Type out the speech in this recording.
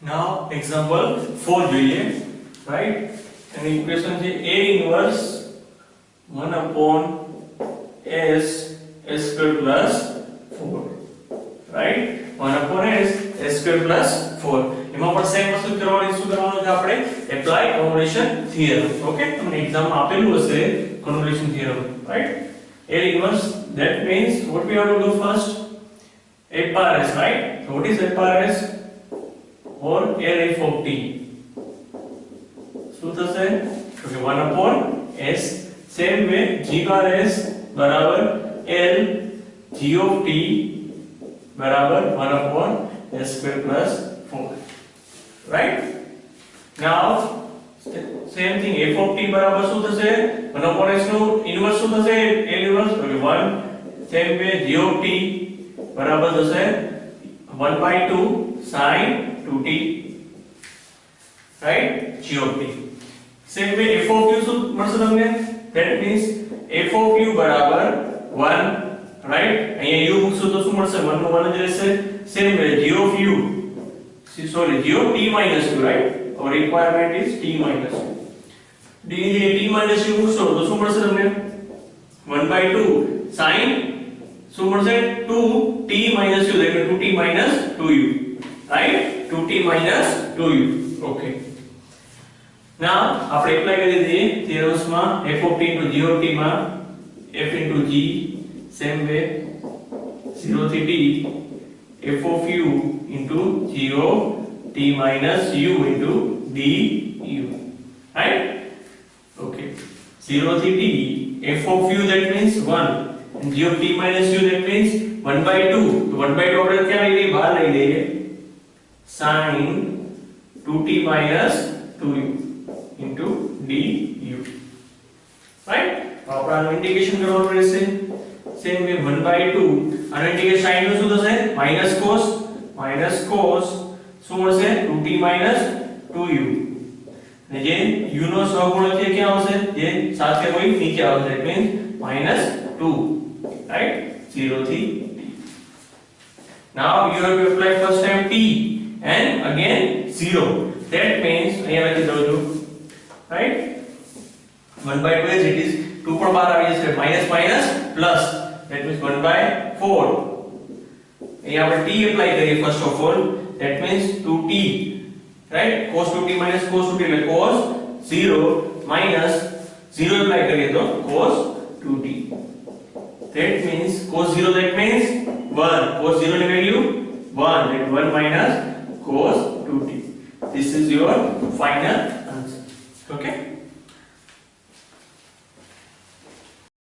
Now example 4 જોઈએ, right? And equation છે a inverse 1 upon s square plus 4, right? 1 upon s square plus 4. એમાં પણ same વસ્તુ કરવાની, શું કરવાનું છે આપણે? Apply convolution theorem. ઓકે, તમને એક્ઝામ માં આપેલું હશે convolution theorem, right? a inverse, that means what we have to do first? a power s, right? So what is a power s? or L f of t. શું થશે? તો 1 upon s. Same way g bar s બરાબર L g of t બરાબર 1 upon s square plus 4, right? Now same thing, f of t બરાબર શું થશે? 1 upon s નું inverse શું થશે? L ઇન્વર્સ, તો 1. Same way g of t બરાબર થશે 1/2 sin 2t, right? g of t. Same way f of u શું મળશે તમને? That means f of u બરાબર 1, right? અહીંયા u મૂકશો તો શું મળશે? 1 નું 1 જ રહેશે. Same way g of u, g of t minus u, right? Our requirement is t minus u. d t minus u મૂકશો તો શું મળશે તમને? 1/2 sin શું મળશે? 2t minus u, એટલે 2t minus 2u, right? 2t minus 2u. Okay. Now આપણે apply કરી દઈએ થિયરમ્સ માં. f of t into g of t માં f into g, same way 0 થી t f of u into g of t minus u into du, right? Okay. 0 થી t f of u, that means 1, and g of t minus u, that means 1/2. તો 1/2 આપણે ક્યાં લઈ લઈએ? બહાર લઈ લઈએ. sin 2t minus 2u into du, right? આપણા ઇન્ટિગ્રેશન કરવાનું રહેશે. સેમ વે 1/2 અને ઇન્ટિગ્રેશન sin નું શું થશે? minus શું મળશે? 2t minus 2u. અને જે u નો સહગુણક છે ક્યાં આવશે? જે સાથે હોય નીચે આવશે. that means -2, right? 0 થી t. Now you have to apply first time t and again 0. That means અહીંયા લખી દઉં છું, right? 1/2 as it is, 2 પણ બહાર આવી જશે, minus plus, that means 1/4. અહીંયા આપણે t apply કરીએ first of all, that means 2t, right? cos 2t minus cos 2t, એટલે cos 0 minus 0 apply કરીએ તો cos 2t. That means cos 0, that means 1. cos 0 ની value 1, that 1 minus cos 2t. This is your final answer. Okay?